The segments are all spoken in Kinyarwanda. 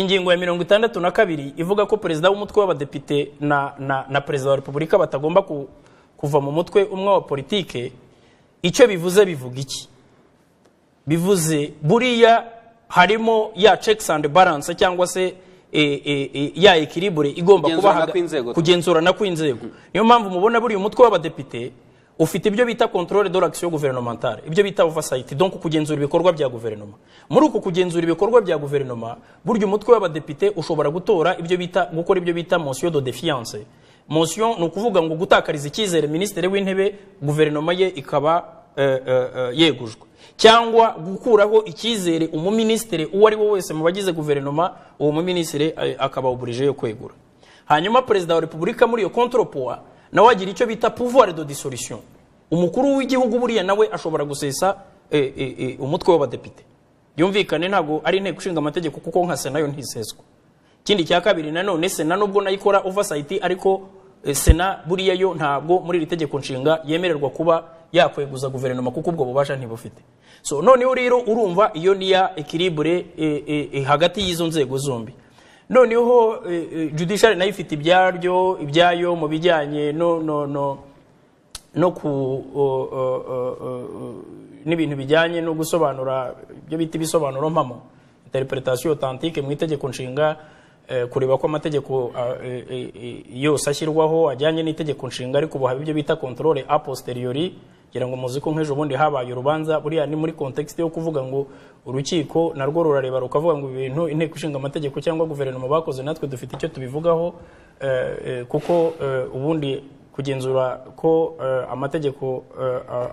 ingingo ya 62 ivuga ko perezida w'umutwe w'abadepite na perezida wa Repubulika batagomba kuva mu mutwe umwe wa politike. Icyo bivuze bivuga iki? Bivuze buriya harimo ya checks and balance cyangwa se ya equilibre igomba kuba kugenzurana kw'inzego. Niyo mpamvu mubona buri umutwe w'abadepite ufite ibyo bita contrôle de l'action gouvernementale, ibyo bita oversight, donc kugenzura ibikorwa bya guverinoma. Muri uko kugenzura ibikorwa bya guverinoma, buryo umutwe w'abadepite ushobora gutora ibyo bita gukora ibyo bita motion de défiance. Motion no kuvuga ngo gutakariza icyizere ministre w'intebe guverinoma ye ikaba yegujwe, cyangwa gukuraho icyizere umuministre uwo ari wo wese mu bagize guverinoma, uwo muministre akaba obligé yo kwegura. Hanyuma perezida wa Repubulika muri yo contrepoids nawe agira icyo bita pouvoir de dissolution. Umukuru w'igihugu buriya nawe ashobora gusesa umutwe w'abadepite. Yumvikane ntago ari inteko ishinga amategeko kuko nka Sena yo ntiseswa. Kindi cya kabiri nanone Sena nubwo nayikora oversight, ariko Sena buriya yo ntago muri iri tegeko nshinga yemererwa kuba yakweguza guverinoma kuko ubwo bubasha ntibufite. So noneho rero urumva iyo niya equilibre hagati y'izo nzego zombi. Noneho judiciary nayo ifite ibyayo mu bijyanye no ku n'ibintu bijyanye no gusobanura ibyo bita ibisobanuro mpamo, interpretation authentique mu itegeko nshinga, kureba ko amategeko yose ashyirwaho ajyanye n'itegeko nshinga, ariko ubu ibyo bita contrôle a posteriori. Kugira ngo muzi ko nk'ejo bundi habaye urubanza buriya ni muri context yo kuvuga ngo urukiko narwo rurareba rukavuga ngo ibintu inteko ishinga amategeko cyangwa guverinoma bakoze natwe dufite icyo tubivugaho, kuko ubundi kugenzura ko amategeko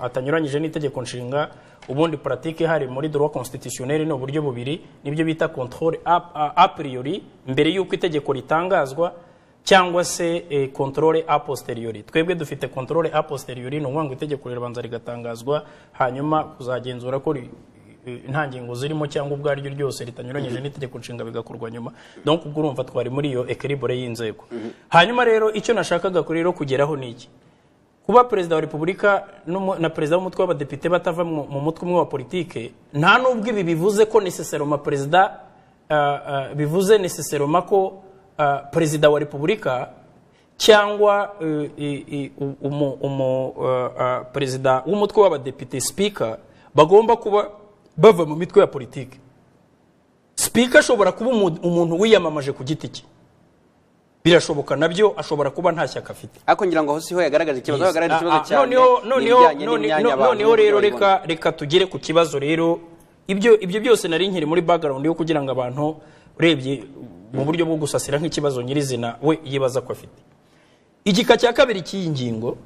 atanyuranyije n'itegeko nshinga, ubundi pratique hari muri droit constitutionnel no buryo bubiri, nibyo bita contrôle a priori mbere y'uko itegeko ritangazwa, cyangwa se contrôle a posteriori. Twebwe dufite contrôle a posteriori, no ngo itegeko rirabanza rigatangazwa hanyuma kuzagenzura ko nta ngingo zirimo cyangwa ubwo ari ryo ryose ritanyuranyije n'itegeko nshinga bigakorwa nyuma. Donc ubwo urumva twari muri iyo equilibre y'inzego. Hanyuma rero icyo nashakaga kuri rero kugeraho niki, kuba perezida wa Repubulika na perezida w'umutwe w'abadepite batava mu mutwe umwe wa politike, nta nubwo ibi bivuze ko necessairement perezida bivuze necessairement ko perezida wa Repubulika cyangwa perezida w'umutwe w'abadepite speaker bagomba kuba bava mu mitwe ya politike. Speaker ashobora kuba umuntu wiyamamaje ku giti cye, birashoboka nabyo, ashobora kuba nta shyaka afite. Ako ngira ngo hose ho yagaragaje ikibazo, yagaragaje ikibazo cyane. Noneho rero reka tugere ku kibazo rero. Ibyo byose nari nkiri muri background yo kugira ngo abantu urebye mu buryo bwo gusasira nk'ikibazo nyirizina we yibaza ko afite. Igika cya kabiri cy'iyi ngingo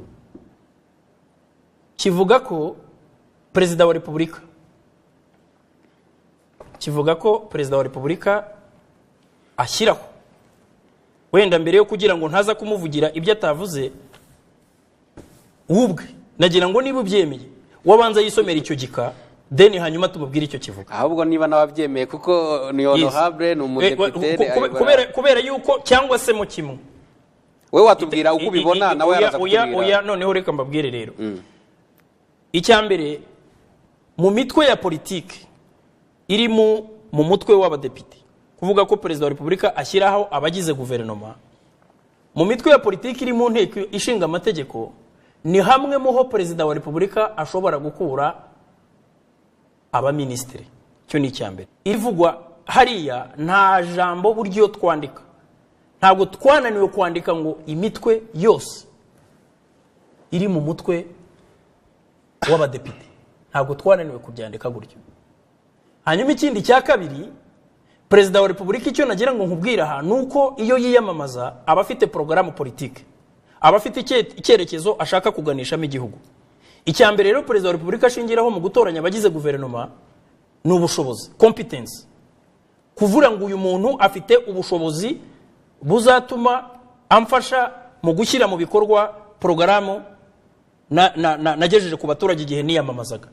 kivuga ko perezida wa Repubulika ashyiraho, wenda mbere yo kugira ngo ntaza kumuvugira ibyo atavuze ubwe, nagira ngo niba ubyemeye wabanza yisomera icyo gika, then hanyuma tumubwire icyo kivuga. Ahubwo niba nababyemeye kuko ni honorable, ni umudepite, kubera yuko cyangwa se mu kimwe we watubwira uko ubibona nawe yaraza kutubwira. Oya, noneho reka mbabwire rero. Icyambere, mu mitwe ya politike iri mu mutwe w'abadepite, kuvuga ko perezida wa Repubulika ashyiraho abagize guverinoma, mu mitwe ya politike iri mu nteko ishinga amategeko, ni hamwe muho perezida wa Repubulika ashobora gukura abaministre. Cyo ni icyambere. Ivugwa hariya nta jambo buryo twandika, ntabwo twananiwe kwandika ngo imitwe yose iri mu mutwe w'abadepite, ntabwo twananiwe kubyandika gutyo. Hanyuma ikindi cya kabiri, perezida wa Repubulika icyo nagira ngo nkubwira aha nuko iyo yiyamamaza aba afite porogaramu politike, aba afite icyerekezo ashaka kuganishamo igihugu. Icyambere rero perezida wa Repubulika ashingiraho mu gutoranya abagize guverinoma ni ubushobozi, competence. Kuvuga ngo uyu muntu afite ubushobozi buzatuma amfasha mu gushyira mu bikorwa porogaramu nagejeje ku baturage igihe niyamamazaga.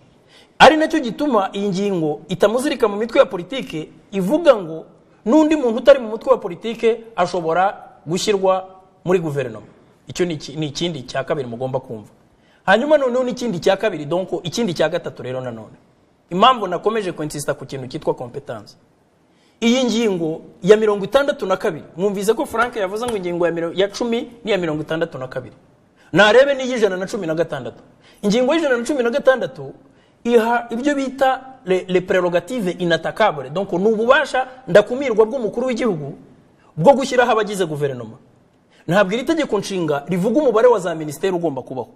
Ari nacyo gituma iyi ngingo itamuzirika mu mitwe ya politike, ivuga ngo n'undi muntu utari mu mutwe wa politike ashobora gushyirwa muri guverinoma. Icyo ni ikindi cya kabiri mugomba kumva. Hanyuma noneho n'ikindi cya kabiri, donc ikindi cya gatatu rero nanone impamvu nakomeje kwensista ku kintu cyitwa competence. Iyi ngingo ya 62 mwumvise ko Frank yavuze ngo ingingo ya 10 ni ya 62 narebe ni y'ijana na 16 ingingo y'ijana na 16 iha ibyo bita les prérogatives inattaquables donc n'ububasha ndakumirwa bw'umukuru w'igihugu bwo gushyiraho abagize guverinoma. Ntabwo iri tegeko nshinga rivuga umubare wa za ministeri ugomba kubaho.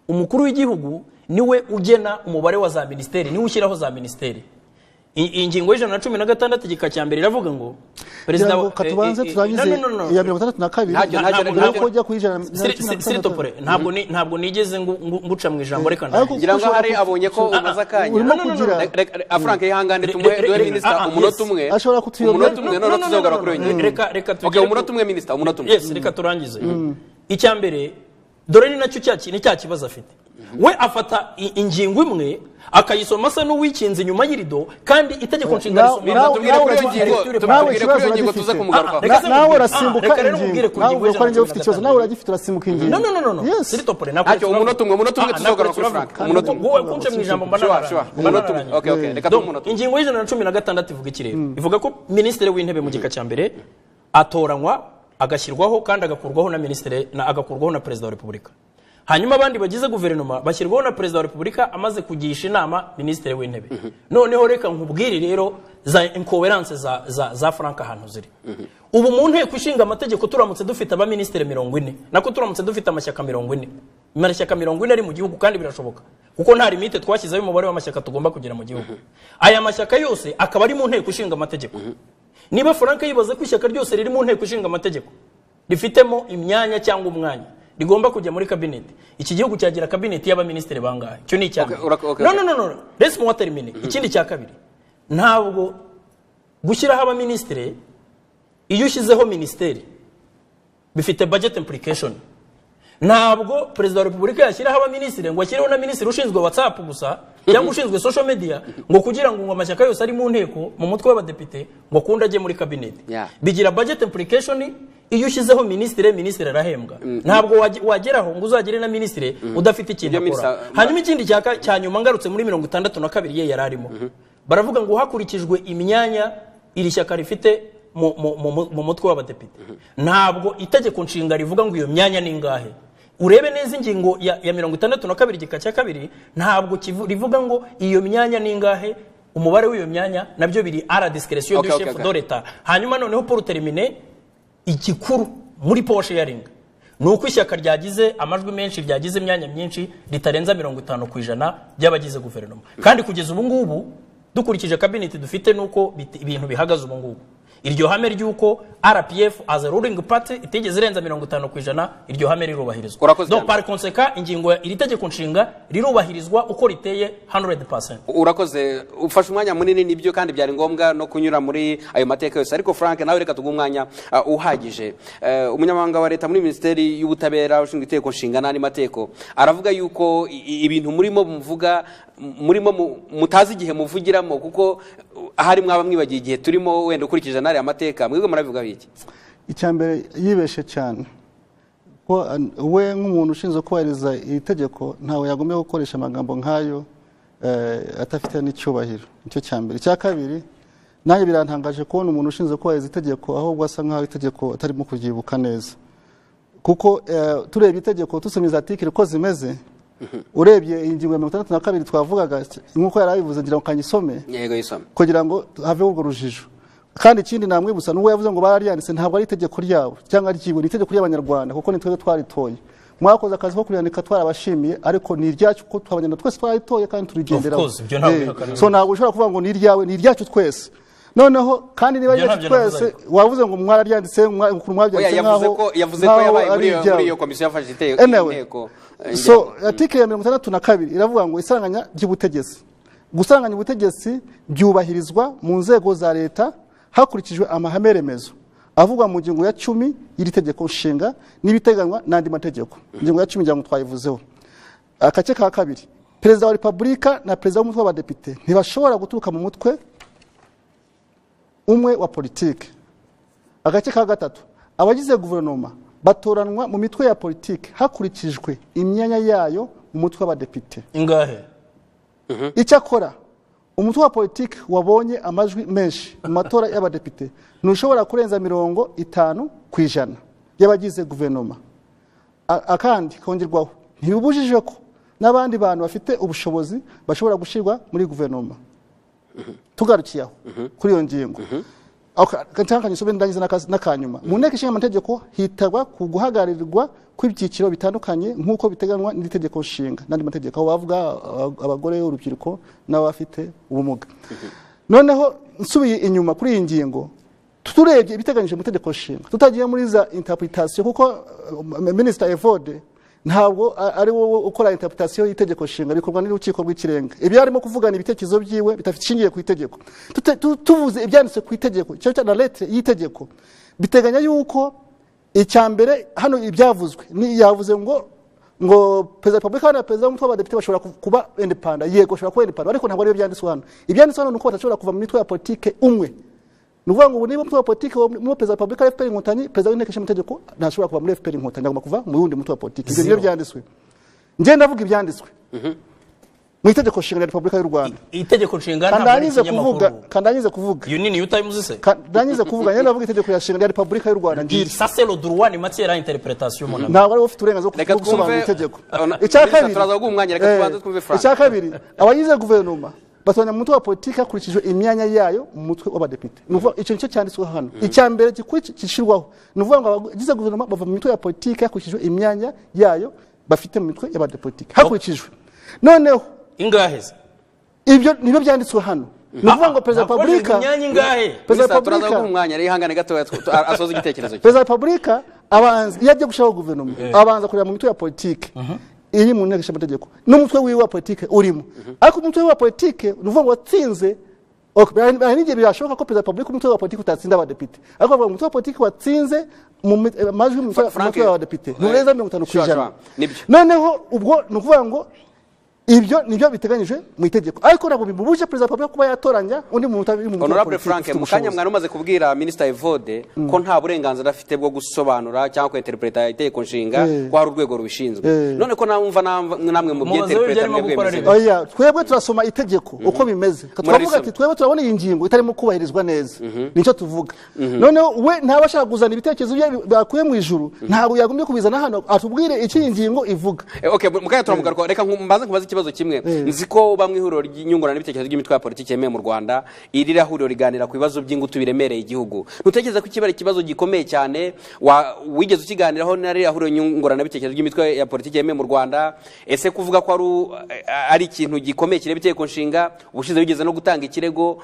Umukuru w'igihugu niwe ugena umubare wa za ministeri, niwe ushyiraho za ministeri. Ingingo y'ijana na 16 igika cya mbere iravuga ngo perezida wa katubanze turangize ya 62 ntabwo ujya kuyijana ntabwo nigeze nguca mu ijambo reka ngira ngo hari abonye ko umaze akanya Frank yihangane duhere minister umunota umwe ashobora kutuyobora none tuzogara kuri yonyine reka okay umunota umwe minister umunota umwe yes reka turangize icya mbere dore ni nacyo cya kibazo afite we afata ingingo imwe akayisoma asa n'uwikinze inyuma y'irido kandi itegeko nshinga risomera nawe urasimbuka nawe uragifite urasimbuka ingingo no siritople ntacyo umunota umwe tuzogara kuri Frank umunota umwe wowe kunce mu ijambo umunota okay reka tumunota ingingo y'ijana na 16 ivuga iki rero ivuga ko ministre w'intebe mu gika cya mbere atoranywa agashyirwaho kandi agakurwaho na ministre agakurwaho na president wa repubulika. Hanyuma abandi bagize guverinoma bashyirwaho na president wa repubulika amaze kugisha inama ministre w'intebe. Noneho reka nkubwire rero za incoherence za Frank ahantu ziri. Ubu mu nteko ishinga amategeko turamutse dufite aba ministre 40 nako turamutse dufite amashyaka 40 amashyaka 40 ari mu gihugu kandi birashoboka kuko nta limite twashyizeho umubare w'amashyaka tugomba kugira mu gihugu. Aya mashyaka yose akaba ari mu nteko ishinga amategeko. Niba Frank yibaza ko ishyaka ryose riri mu nteko ishinga amategeko rifitemo imyanya cyangwa umwanya rigomba kujya muri cabinet, iki gihugu cyagira cabinet y'abaministeri bangahe? Cyo ni cyane. No let's more termine. Ikindi cya kabiri ntabwo gushyiraho abaministeri iyo ushyizeho ministeri bifite budget implication. Ntabwo president wa repubulika yashyiraho abaministeri ngo ashyireho na ministeri ushinzwe WhatsApp gusa cyangwa ushinzwe social media ngo kugira ngo amashyaka yose ari mu nteko mu mutwe w'abadepite ngo kunda aje muri cabinet. Bigira budget implication iyo ushyizeho ministre arahembwa. Ntabwo wageraho ngo uzagire na ministre udafite ikintu akora. Hanyuma ikindi cya nyuma ngarutse muri 62 ye yararimo baravuga ngo hakurikijwe imyanya iri shyaka rifite mu mutwe w'abadepite. Ntabwo itegeko nshinga rivuga ngo iyo myanya ni ngahe. Urebe neza ingingo ya 62 gika cya kabiri ntabwo rivuga ngo iyo myanya ni ngahe, umubare w'iyo myanya nabyo biri à la discrétion du chef de l'État. Hanyuma noneho pour terminer igikuru muri power sharing nuko ishyaka ryagize amajwi menshi ryagize imyanya myinshi ritarenza 50% by'abagize guverinoma. Kandi kugeza ubu ngubu dukurikije cabinet dufite nuko ibintu bihagaze ubu ngubu iryo hame ryuko RPF as a ruling party itegeze irenza 50% iryo hame rirubahirizwa. Donc par conséquent ingingo iri tegeko nshinga rirubahirizwa uko riteye 100%. Urakoze ufashe umwanya munini nibyo kandi byari ngombwa no kunyura muri ayo mateka yose ariko Frank nawe reka tugumwanya uhagije. Umunyamabanga wa leta muri ministeri y'ubutabera ushinzwe itegeko nshinga n'andi mateko aravuga yuko ibintu murimo muvuga murimo mutazi igihe muvugiramo kuko ahari mwaba mwibagiye igihe turimo wenda ukurikije nari amateka mwebwe murabivuga biki? Icyambere yibeshe cyane ko we nk'umuntu ushinzwe kubahiriza itegeko ntawe yagomye gukoresha amagambo nkayo atafite n'icyubahiro. Icyo cyambere. Icya kabiri naye birantangaje kubona umuntu ushinzwe kubahiriza itegeko ahubwo asa nkaho itegeko atarimo kuryibuka neza kuko tureba itegeko tusomeza article ko zimeze urebye ingingo ya 62 twavugaga nkuko yarabivuze ngira ngo kanyisome yego yisome kugira ngo have ubwo rujijo. Kandi ikindi namwibutsa nuwo yavuze ngo barariyanditse ntabwo ari itegeko ryabo cyangwa ry'igihugu, ni itegeko ry'abanyarwanda kuko nitwe twaritoye. Mwakoze akazi ko kuryanika twarabashimiye ariko ni iryacu ko twabanyarwanda twese twaritoye kandi turigenderaho. So ntabwo ushobora kuvuga ngo ni iryawe, ni iryacu twese. Noneho kandi niba iryacu twese wavuze ngo mwararyanditse mwabyanditse nkaho yavuze ko yabaye muri iyo komisiyo yafashe inteko. So article ya 62 iravuga ngo isaranganya ry'ubutegetsi. Gusaranganya ubutegetsi byubahirizwa mu nzego za leta hakurikijwe amahame remezo avugwa mu ngingo ya 10 y'iri tegeko nshinga n'ibiteganywa n'andi mategeko. Ingingo ya 10 ngira twayivuzeho. Akace ka kabiri, perezida wa repubulika na perezida w'umutwe w'abadepite ntibashobora guturuka mu mutwe umwe wa politike. Agace ka gatatu, abagize guverinoma batoranwa mu mitwe ya politike hakurikijwe imyanya yayo mu mutwe w'abadepite. Ingahe? Icyakora umutwe wa politiki wabonye amajwi menshi mu matora y'abadepite ntushobora kurenza 50% y'abagize guverinoma. Akandi kongerwaho ntibibujije ko n'abandi bantu bafite ubushobozi bashobora gushirwa muri guverinoma. Tugarukiyaho kuri iyo ngingo. Kantanka nyisobe ndangiza nakanyuma. Mu nteko ishinga amategeko hitagwa ku guhagaririrwa kw'ibyiciro bitandukanye nk'uko biteganwa n'itegeko nshinga n'andi mategeko aho bavuga abagore urubyiruko n'abafite ubumuga. Noneho nsubiye inyuma kuri iyi ngingo turebye ibiteganyije mu itegeko nshinga tutagiye muri za interpretation kuko Minister Evode ntabwo ari wowe ukora interpretation y'itegeko nshinga bikorwa n'urukiko rw'ikirenga. Ibyo arimo kuvugana ibitekerezo byiwe bitafishingiye ku itegeko. Tuvuze ibyanditse ku itegeko cyo cyo na lettre y'itegeko biteganya yuko icyambere hano ibyavuzwe ni yavuze ngo Perezida wa Republika na Perezida w'umutwe w'abadepite bashobora kuba independent. Yego bashobora kuba independent ariko ntabwo ari byanditswe hano. Ibyanditswe hano nuko batashobora kuva mu mitwe ya politike umwe. Nuvuga ngo niba umutwe wa politike mu Perezida wa Republika FPR Inkotanyi Perezida w'inteko ishinga amategeko ntashobora kuva muri FPR Inkotanyi agomba kuva mu wundi mutwe wa politike. Ibyo byanditswe. Nje ndavuga ibyanditswe. Mu itegeko nshinga rya Republika y'u Rwanda. Itegeko nshinga ntabwo kandanyize kuvuga. You nini utayimuze se? Kandanyize kuvuga nje ndavuga itegeko nshinga rya Republika y'u Rwanda. Ça c'est le droit ni matière à interprétation mon ami. Ntabwo ari ufite uburenganzira bwo gusobanura itegeko. Icyakabiri abayize guverinoma batanya mu mutwe wa politiki hakurikijwe imyanya yayo mu mutwe w'abadepite. Nuvuga icyo nicyo cyanditswe hano. Icyambere gishirwaho. Nuvuga ngo abagize guverinoma bava mu mitwe ya politiki hakurikijwe imyanya yayo bafite mu mitwe y'abadepite. Hakurikijwe. Noneho ingaheze ibyo nibyo byanditswe hano. Nuvuga ngo Perezida wa Republika Perezida wa Republika umwanya ari hangane gato asoza igitekerezo cye. Perezida wa Republika abanza yaje gushaho guverinoma abanza kurira mu mitwe ya politiki iri mu nteko ishinga amategeko n'umutwe wiwe wa politiki urimo. Ariko umutwe wa politiki nuvuga ngo watsinze n'igihe birashoboka ko Perezida wa Republika umutwe wa politiki utatsinda abadepite ariko bavuga umutwe wa politiki watsinze mu majwi mu mutwe w'abadepite nureza 50%. Noneho ubwo nuvuga ngo ibyo nibyo biteganyije mu itegeko ariko nabo bibubuje Perezida wa Republika kuba yatoranya undi mu mutabi mu Honorable Frank mukanya mwari umaze kubwira Minister Evode ko nta burenganzira afite bwo gusobanura cyangwa ko interpreta itegeko nshinga ko hari urwego rubishinzwe. None ko namva namwe mu by'interpreta mwebwe. Oya twebwe turasoma itegeko uko bimeze. Twavuga ati twebwe turabona iyi ngingo itarimo kubahirizwa neza. Nico tuvuga. Noneho we ntabashaka kuzana ibitekerezo byakuye mu ijuru ntabwo yagombye kubizana hano atubwire iki ngingo ivuga. Okay mukanya turamugaruka reka mbaze kubaza ikibazo kimwe. Nzi ko bamwe ihuriro ry'inyungurana n'ibitekerezo by'imitwe ya politiki yemewe mu Rwanda irira huriro riganira ku bibazo by'ingutu biremereye igihugu. Nutekereza ko ikibari kibazo gikomeye cyane wigeze ukiganiraho nari huriro nyungurana n'ibitekerezo by'imitwe ya politiki yemewe mu Rwanda ese kuvuga ko ari ikintu gikomeye kireba itegeko nshinga ubushize bigeze no gutanga ikirego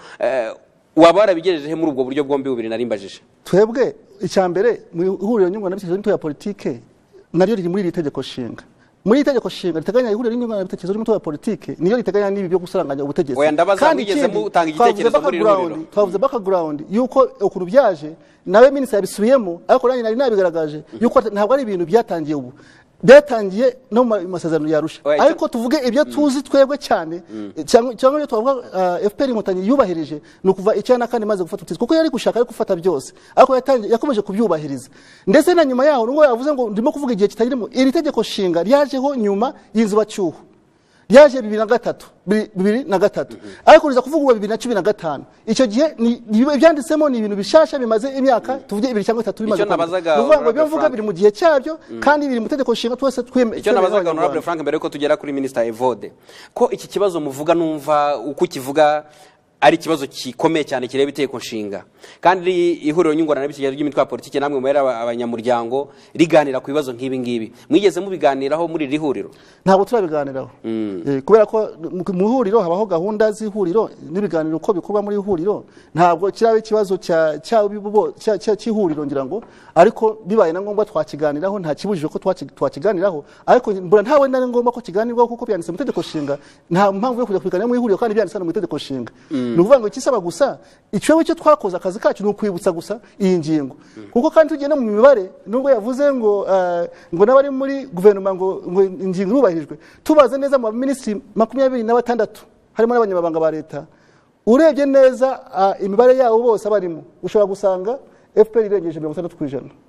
waba warabigejeje muri ubwo buryo bwombi bubiri narimbajije. Twebwe icyambere mu ihuriro nyungurana n'ibitekerezo by'imitwe ya politiki naryo riri muri iri tegeko nshinga. Muri itegeko nshinga riteganya ihuriro ry'inyungurana n'ibitekerezo by'umutwe wa politiki niyo riteganya n'ibi byo gusaranganya ubutegetsi. Oya ndabaza mwigeze mutanga igitekerezo muri ruriro. Twavuze background yuko ukuru byaje nawe minister yabisubiyemo ariko nari nabigaragaje yuko ntabwo ari ibintu byatangiye ubu byatangiye no mu masezerano yarusha ariko tuvuge ibyo tuzi twebwe cyane cyangwa iyo twavuga FPR Inkotanyi yubahirije no kuva icyana kandi maze gufata utizi kuko yari gushaka ari gufata byose ariko yakomeje kubyubahiriza ndetse na nyuma yaho ngo yavuze ngo ndimo kuvuga igihe kitagirimo iri tegeko nshinga ryajeho nyuma y'inzuba cyuho ryaje 2003 ariko riza kuvuga 2015 icyo gihe ibyanditsemo ni ibintu bishasha bimaze imyaka tuvuge 2 cyangwa 3 bimaze kuvuga ngo bivuga biri mu gihe cyabyo kandi biri mu tegeko nshinga twese twemeye. Icyo nabazaga Honorable Frank mbere ko tugera kuri Minister Evode ko iki kibazo muvuga numva uko kivuga ari ikibazo gikomeye cyane kireba itegeko nshinga kandi ihuriro nyungurana n'ibitekerezo by'imitwe ya politiki namwe mu abanyamuryango riganira ku bibazo nk'ibi ngibi mwigeze mubiganiraho muri iri huriro? Ntabwo turabiganiraho kubera ko mu huriro habaho gahunda z'ihuriro n'ibiganiro uko bikorwa muri ihuriro ntabwo kirabe ikibazo cy'ihuriro ngira ngo ariko bibaye na ngombwa twakiganiraho nta kibujije ko twakiganiraho ariko mbona ntawe nari ngombwa ko kiganirwaho kuko byanditse mu itegeko nshinga nta mpamvu yo kujya kubiganira mu ihuriro kandi byanditse mu itegeko nshinga. Nuvuga ngo ikisaba gusa icyo twakoze akazi kacu no kwibutsa gusa iyi ngingo kuko kandi tugenda mu mibare nubwo yavuze ngo nabari muri guverinoma ngo ingingo rubahirijwe tubaze neza mu ministry 26 harimo n'abanyamabanga ba leta urebye neza imibare yabo bose abarimo ushobora gusanga FPR irengeje 60%.